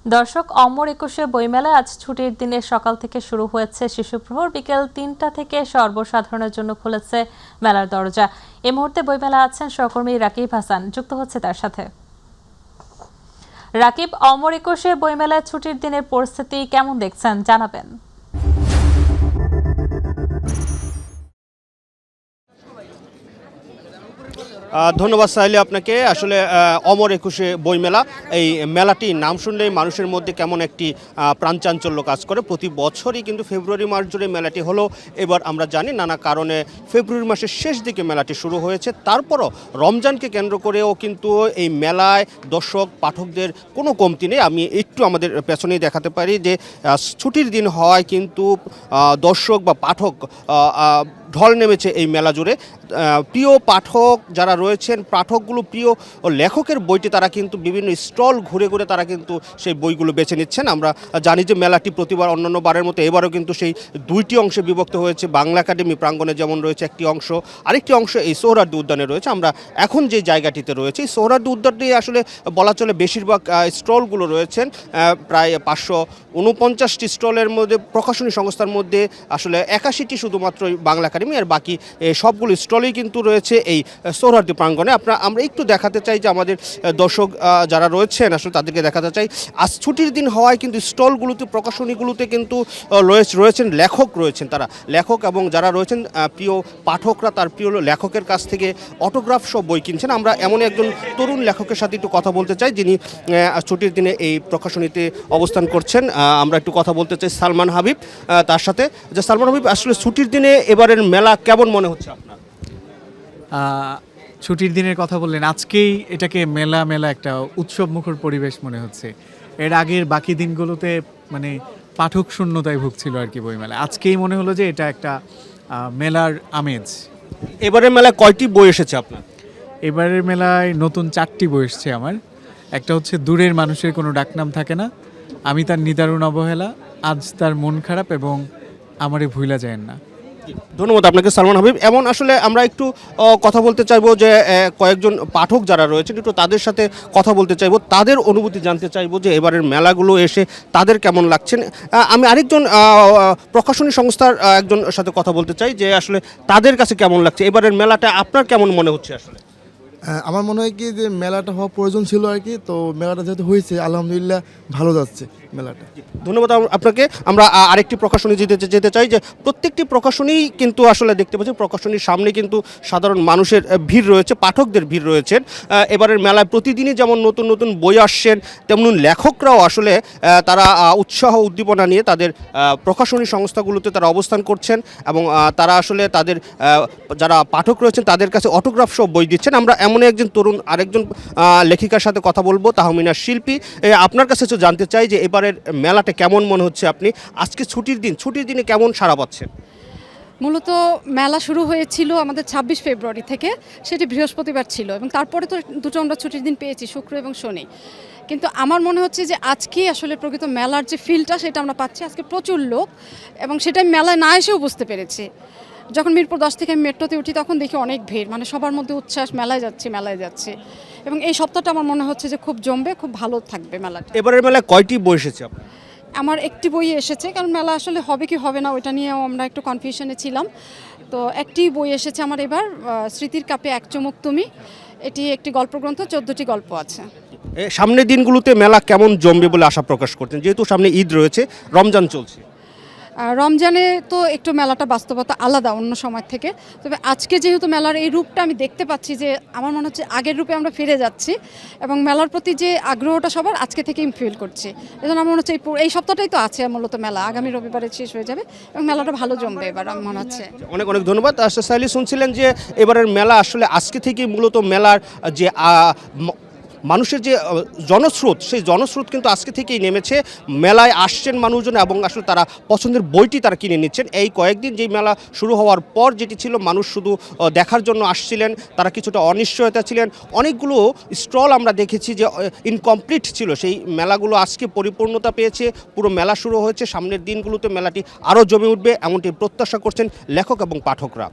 দর্শক, অমর একুশে বইমেলা আজ ছুটির দিনে সকাল থেকে শুরু হয়েছে শিশুপ্রহর। বিকেল ৩টা থেকে সর্বসাধারণের জন্য খুলেছে মেলার দরজা। এই মুহূর্তে বইমেলা আছেন সহকর্মী রাকিব হাসান, যুক্ত হচ্ছে তার সাথে। রাকিব, অমর একুশে বইমেলায় ছুটির দিনের পরিস্থিতি কেমন দেখছেন, জানাবেন। ধন্যবাদ সাহেলি আপনাকে। আসলে অমর একুশে বইমেলা, এই মেলাটি নাম শুনলেই মানুষের মধ্যে কেমন একটি প্রাণচাঞ্চল্য কাজ করে। প্রতি বছরই কিন্তু ফেব্রুয়ারি মাস জুড়ে মেলাটি হলো। এবার আমরা জানি নানা কারণে ফেব্রুয়ারি মাসের শেষ দিকে মেলাটি শুরু হয়েছে। তারপরও রমজানকে কেন্দ্র করেও কিন্তু এই মেলায় দর্শক পাঠকদের কোনো কমতি নেই। আমি একটু আমাদের পেছনেই দেখাতে পারি যে ছুটির দিন হওয়ায় কিন্তু দর্শক বা পাঠক ঢল নেমেছে এই মেলা জুড়ে। প্রিয় পাঠক যারা রয়েছেন, পাঠকগুলো প্রিয় লেখকের বইটি তারা কিন্তু বিভিন্ন স্টল ঘুরে ঘুরে তারা কিন্তু সেই বইগুলো বেছে নিচ্ছেন। আমরা জানি যে মেলাটি প্রতিবার অন্যান্য বারের মতো এবারও কিন্তু সেই দুইটি অংশে বিভক্ত হয়েছে। বাংলা একাডেমি প্রাঙ্গণে যেমন রয়েছে একটি অংশ, আরেকটি অংশ এই সোহরাওয়ার্দী উদ্যানে রয়েছে। আমরা এখন যে জায়গাটিতে রয়েছে এই সোহরাওয়ার্দী উদ্যানটি আসলে বলা চলে বেশিরভাগ স্টলগুলো রয়েছেন, প্রায় 549টি স্টলের মধ্যে প্রকাশনী সংস্থার মধ্যে আসলে 81টি শুধুমাত্র বাংলা একাডেমি, আর বাকি সবগুলো স্টলেই কিন্তু রয়েছে এই সোহরাওয়ার্দী প্রাঙ্গণে। আমরা একটু দেখাতে চাই যে আমাদের দর্শক যারা রয়েছেন আসলে তাদেরকে দেখাতে চাই আজ ছুটির দিন হওয়ায় কিন্তু স্টলগুলোতে, প্রকাশনীগুলোতে কিন্তু রয়েছেন লেখক, রয়েছেন তারা লেখক, এবং যারা রয়েছেন প্রিয় পাঠকরা তার প্রিয় লেখকের কাছ থেকে অটোগ্রাফ সব বই কিনছেন। আমরা এমন একজন তরুণ লেখকের সাথে একটু কথা বলতে চাই যিনি ছুটির দিনে এই প্রকাশনীতে অবস্থান করছেন। আমরা একটু কথা বলতে চাই সালমান হাবিব তার সাথে। যে সালমান হাবিব, আসলে ছুটির দিনে এবারের মেলা কেমন মনে হচ্ছে আপনার? ছুটির দিনের কথা বললেন, আজকেই এটাকে মেলা একটা উৎসব মুখর পরিবেশ মনে হচ্ছে। এর আগের বাকি দিনগুলোতে মানে পাঠক শূন্যতায় ভুগছিল আর কি বইমেলা। আজকেই মনে হলো যে এটা একটা মেলার আমেজ। এবারের মেলায় কয়টি বই এসেছে আপনার? এবারের মেলায় নতুন 4টি বই এসছে আমার। একটা হচ্ছে দূরের মানুষের কোনো ডাকনাম থাকে না, আমি তার নিদারুণ অবহেলা, আজ তার মন খারাপ এবং আমারে ভুইলা যায়েন না। ধন্যবাদ আপনাকে সালমান হাবিব। এমন আসলে আমরা একটু কথা বলতে চাইবো যে কয়েকজন পাঠক যারা রয়েছেন একটু তাদের সাথে কথা বলতে চাইবো, তাদের অনুভূতি জানতে চাইবো যে এবারের মেলাগুলো এসে তাদের কেমন লাগছেন। আমি আরেকজন প্রকাশনী সংস্থার একজন সাথে কথা বলতে চাই যে আসলে তাদের কাছে কেমন লাগছে, এবারের মেলাটা আপনার কেমন মনে হচ্ছে? আসলে আমার মনে হয় কি যে মেলাটা হওয়া প্রয়োজন ছিল আর কি, তো মেলাটা যেহেতু হয়েছে আলহামদুলিল্লাহ ভালো যাচ্ছে মেলাটা। ধন্যবাদ আপনাকে। আমরা আরেকটি প্রকাশনী যেতে চাই যে প্রত্যেকটি প্রকাশনী কিন্তু আসলে দেখতে পাচ্ছি প্রকাশনীর সামনে কিন্তু সাধারণ মানুষের ভিড় রয়েছে, পাঠকদের ভিড় রয়েছেন। এবারের মেলায় প্রতিদিনই যেমন নতুন নতুন বই আসছেন, তেমন লেখকরাও আসলে তারা উৎসাহ উদ্দীপনা নিয়ে তাদের প্রকাশনী সংস্থাগুলোতে তারা অবস্থান করছেন, এবং তারা আসলে তাদের যারা পাঠক রয়েছেন তাদের কাছে অটোগ্রাফ সব বই দিচ্ছেন। আমরা এমন একজন তরুণ আরেকজন লেখিকার সাথে কথা বলবো, তাহমিনা শিল্পী। আপনার কাছে তো জানতে চাই যে এবারের মেলাটা কেমন মনে হচ্ছে? আপনি আজকে ছুটির দিনে কেমন সাড়া পাচ্ছেন? মূলত মেলা শুরু হয়েছিল আমাদের 26 ফেব্রুয়ারি থেকে, সেটি বৃহস্পতিবার ছিল, এবং তারপরে তো দুটো আমরা ছুটির দিন পেয়েছি, শুক্র এবং শনি। কিন্তু আমার মনে হচ্ছে যে আজকে আসলে প্রকৃত মেলার যে ফিলটা সেটা আমরা পাচ্ছি। আজকে প্রচুর লোক, এবং সেটা মেলায় না এসেও বুঝতে পেরেছি। যখন মিরপুর 10 থেকে আমি মেট্রোতে উঠি তখন দেখি অনেক ভিড়, মানে সবার মধ্যে উচ্ছ্বাস, মেলায় যাচ্ছে। এবং এই সপ্তাহটা আমার মনে হচ্ছে যে খুব জমবে, খুব ভালো থাকবে মেলাটা। এবারের মেলায় কয়টি বই এসেছে আপনার? আমার একটি বই এসেছে, কারণ মেলা আসলে হবে কি হবে না ওইটা নিয়েও আমরা একটু কনফিউশনে ছিলাম। তো একটি বই এসেছে আমার এবার, স্মৃতির কাপে এক চুমুক তুমি। এটি একটি গল্পগ্রন্থ, 14টি গল্প আছে। সামনের দিনগুলোতে মেলা কেমন জমবে বলে আশা প্রকাশ করছেন, যেহেতু সামনে ঈদ রয়েছে, রমজান চলছে? রমজানে তো একটু মেলাটা বাস্তবতা আলাদা অন্য সময় থেকে। তবে আজকে যেহেতু মেলার এই রূপটা আমি দেখতে পাচ্ছি যে আমার মনে হচ্ছে আগের রূপে আমরা ফিরে যাচ্ছি, এবং মেলার প্রতি যে আগ্রহটা সবার আজকে থেকেই ফিল করছি। এজন্য আমার মনে হচ্ছে এই সপ্তাহটাই তো আছে মূলত মেলা, আগামী রবিবারে শেষ হয়ে যাবে, এবং মেলাটা ভালো জমবে এবার আমার মনে হচ্ছে। অনেক অনেক ধন্যবাদ। সাইলি, শুনছিলেন যে এবারের মেলা আসলে আজকে থেকেই মূলত মেলার যে মানুষের যে জনস্রোত, সেই জনস্রোত কিন্তু আজকে থেকেই নেমেছে। মেলায় আসছেন মানুষজন, এবং আসলে তারা পছন্দের বইটি তারা কিনে নিচ্ছেন। এই কয়েকদিন যেই মেলা শুরু হওয়ার পর যেটি ছিল, মানুষ শুধু দেখার জন্য আসছিলেন, তারা কিছুটা অনিশ্চয়তা ছিলেন। অনেকগুলো স্টল আমরা দেখেছি যে ইনকমপ্লিট ছিল, সেই মেলাগুলো আজকে পরিপূর্ণতা পেয়েছে। পুরো মেলা শুরু হয়েছে, সামনের দিনগুলোতে মেলাটি আরও জমে উঠবে এমনটি প্রত্যাশা করছেন লেখক এবং পাঠকরা।